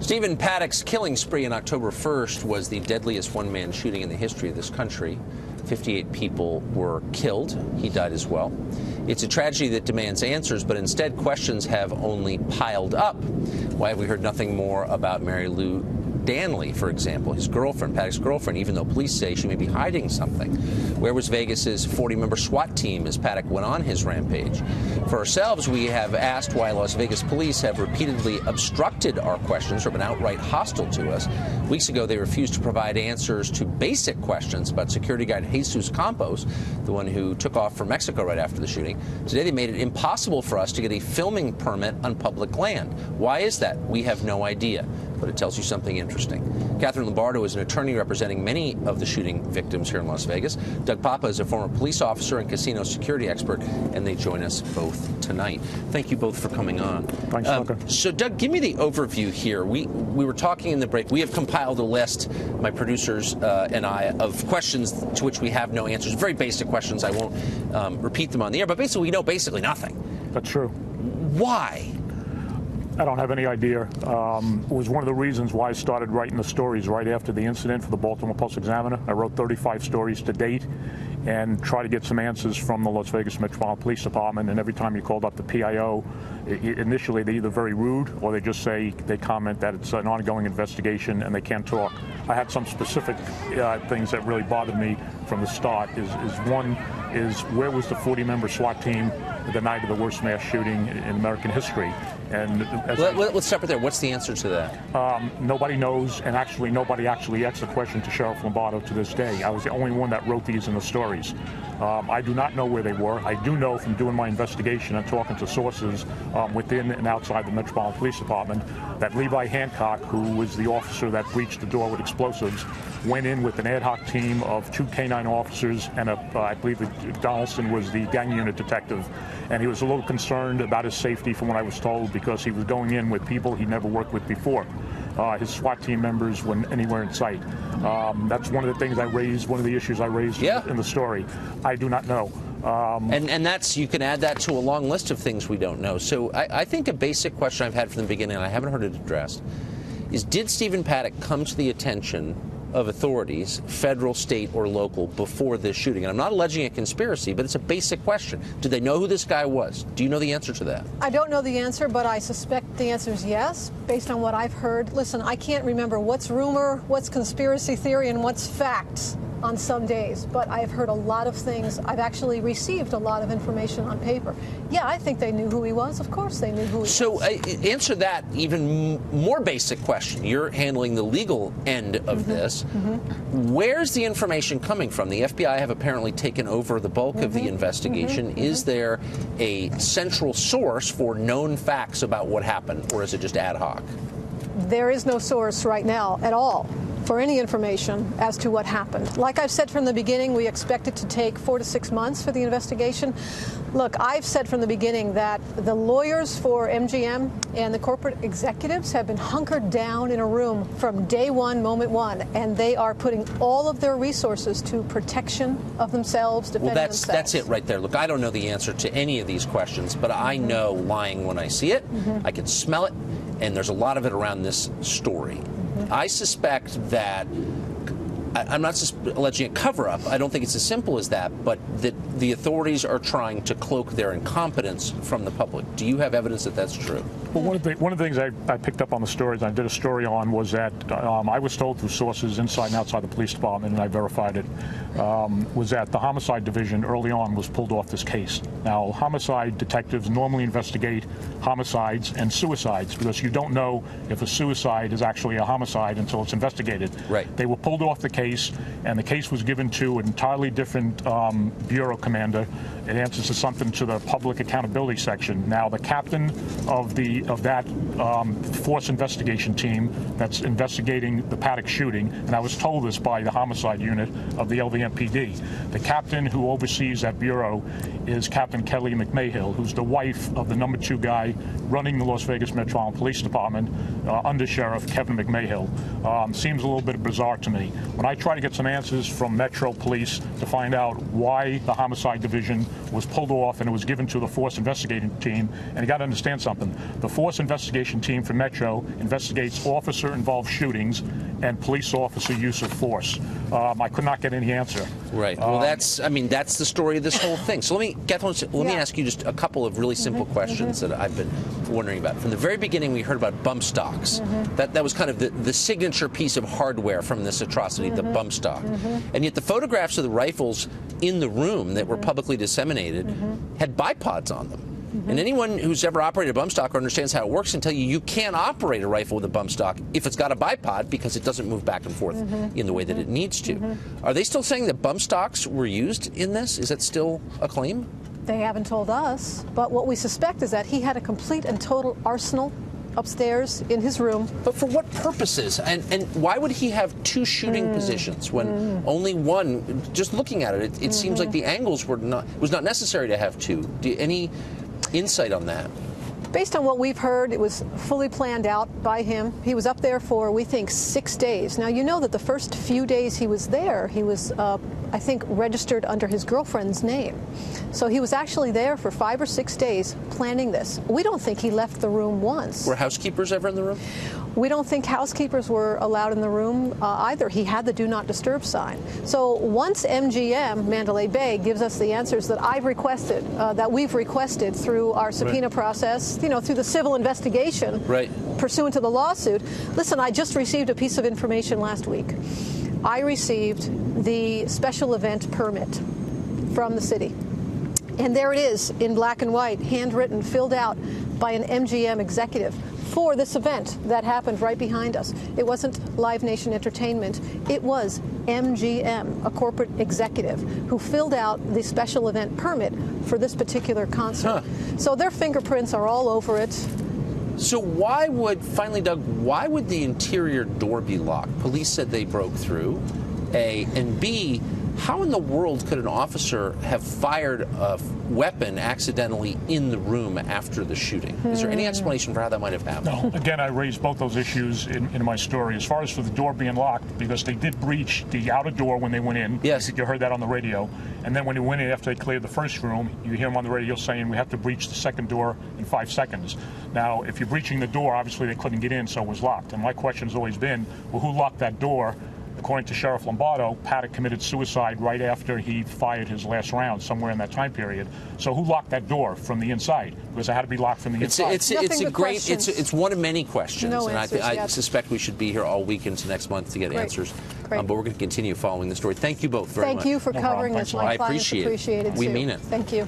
Stephen Paddock's killing spree on October 1st was the deadliest one-man shooting in the history of this country. 58 people were killed. He died as well. It's a tragedy that demands answers, but instead questions have only piled up. Why have we heard nothing more about Mary Lou Danley, for example, his girlfriend, Paddock's girlfriend, even though police say she may be hiding something? Where was Vegas's 40-member SWAT team as Paddock went on his rampage? For ourselves, we have asked why Las Vegas police have repeatedly obstructed our questions or been outright hostile to us. Weeks ago, they refused to provide answers to basic questions about security guard Jesus Campos, the one who took off for Mexico right after the shooting. Today, they made it impossible for us to get a filming permit on public land. Why is that? We have no idea, but it tells you something interesting. Catherine Lombardo is an attorney representing many of the shooting victims here in Las Vegas. Doug Papa is a former police officer and casino security expert, and they join us both tonight. Thank you both for coming on. Thanks, Tucker. So, Doug, give me the overview here. We were talking in the break. We have compiled a list, my producers and I, of questions to which we have no answers. Very basic questions. I won't repeat them on the air, but basically we know basically nothing. That's true. Why? I don't have any idea. It was one of the reasons why I started writing the stories right after the incident for the Baltimore Post-Examiner. I wrote 35 stories to date and try to get some answers from the Las Vegas Metropolitan Police Department. And every time you called up the PIO, initially they're either very rude or they just say, they comment that it's an ongoing investigation and they can't talk. I had some specific things that really bothered me from the start. One is where was the 40-member SWAT team the night of the worst mass shooting in American history? And let's start right there. What's the answer to that? Nobody knows, and actually nobody actually asked the question to Sheriff Lombardo to this day. I was the only one that wrote these in the stories. I do not know where they were. I do know from doing my investigation and talking to sources within and outside the Metropolitan Police Department that Levi Hancock, who was the officer that breached the door with explosives, went in with an ad hoc team of 2 K-9 officers and I believe Donaldson was the gang unit detective. And he was a little concerned about his safety from what I was told because he was going in with people he never worked with before. His SWAT team members weren't anywhere in sight. That's one of the things I raised, one of the issues I raised in the story. I do not know. And that's, you can add that to a long list of things we don't know. So I think a basic question I've had from the beginning, and I haven't heard it addressed, is did Stephen Paddock come to the attention of authorities, federal, state, or local, before this shooting? And I'm not alleging a conspiracy, but it's a basic question. Did they know who this guy was? Do you know the answer to that? I don't know the answer, but I suspect the answer is yes, based on what I've heard. Listen, I can't remember what's rumor, what's conspiracy theory, and what's facts on some days, but I've heard a lot of things. I've actually received a lot of information on paper. Yeah, I think they knew who he was. Of course they knew who he was. So answer that even more basic question. You're handling the legal end of this. Where's the information coming from? The FBI have apparently taken over the bulk of the investigation. Is there a central source for known facts about what happened, or is it just ad hoc? There is no source right now at all for any information as to what happened. Like I've said from the beginning, we expect it to take 4 to 6 months for the investigation. Look, I've said from the beginning that the lawyers for MGM and the corporate executives have been hunkered down in a room from day one, moment one, and they are putting all of their resources to protection of themselves, defending themselves. Well, that's it right there. Look, I don't know the answer to any of these questions, but I know lying when I see it. I can smell it, and there's a lot of it around this story. I suspect that, I'm not just alleging a cover-up, I don't think it's as simple as that, but that the authorities are trying to cloak their incompetence from the public. Do you have evidence that that's true? Well, one of the things I picked up on the stories I did a story on was that I was told through sources inside and outside the police department, and I verified it, was that the homicide division early on was pulled off this case. Now, homicide detectives normally investigate homicides and suicides because you don't know if a suicide is actually a homicide until it's investigated. Right. They were pulled off the case, and the case was given to an entirely different bureau commander. It answers to something to the public accountability section. Now, the captain of that force investigation team that's investigating the Paddock shooting, and I was told this by the homicide unit of the LVMPD, the captain who oversees that bureau is Captain Kelly McMahill, who's the wife of the #2 guy running the Las Vegas Metropolitan Police Department, Under Sheriff Kevin McMahill. Seems a little bit bizarre to me. When I tried to get some answers from Metro Police to find out why the homicide division was pulled off and it was given to the force investigating team. And you got to understand something. The force investigation team for Metro investigates officer-involved shootings and police officer use of force. I could not get any answer. Right. Well, that's the story of this whole thing. So let me ask you just a couple of really simple questions that I've been wondering about. From the very beginning, we heard about bump stocks. That was kind of the signature piece of hardware from this atrocity, the bump stock. And yet the photographs of the rifles in the room that were publicly disseminated had bipods on them. And anyone who's ever operated a bump stock or understands how it works can tell you you can't operate a rifle with a bump stock if it's got a bipod because it doesn't move back and forth in the way that it needs to. Are they still saying that bump stocks were used in this? Is that still a claim? They haven't told us, but what we suspect is that he had a complete and total arsenal upstairs in his room. But for what purposes? And why would he have two shooting positions when only one? Just looking at it, it seems like the angles was not necessary to have two. Any insight on that? Based on what we've heard, it was fully planned out by him. He was up there for, we think, 6 days. Now, you know that the first few days he was there, he was, I think, registered under his girlfriend's name. So he was actually there for 5 or 6 days planning this. We don't think he left the room once. Were housekeepers ever in the room? We don't think housekeepers were allowed in the room either. He had the do not disturb sign. So once MGM, Mandalay Bay, gives us the answers that I've requested, that we've requested through our subpoena process, you know, through the civil investigation pursuant to the lawsuit. Listen, I just received a piece of information last week. I received the special event permit from the city. And there it is in black and white, handwritten, filled out by an MGM executive for this event that happened right behind us. It wasn't Live Nation Entertainment. It was MGM, a corporate executive, who filled out the special event permit for this particular concert. So their fingerprints are all over it. So why would, finally, Doug, why would the interior door be locked? Police said they broke through, A, and B, how in the world could an officer have fired a weapon accidentally in the room after the shooting? Is there any explanation for how that might have happened? No. Again, I raised both those issues in my story. As far as for the door being locked, because they did breach the outer door when they went in. Yes. You heard that on the radio. And then when they went in after they cleared the first room, you hear them on the radio saying we have to breach the second door in 5 seconds. Now, if you're breaching the door, obviously they couldn't get in, so it was locked. And my question has always been, well, who locked that door? According to Sheriff Lombardo, Paddock committed suicide right after he fired his last round, somewhere in that time period. So who locked that door from the inside? Because it had to be locked from the inside. It's one of many questions, No and answers I yet. suspect we should be here all week into next month to get answers. But we're going to continue following the story. Thank you both very much. Thank you for covering this. My I clients appreciate it. Too. We mean it. Thank you.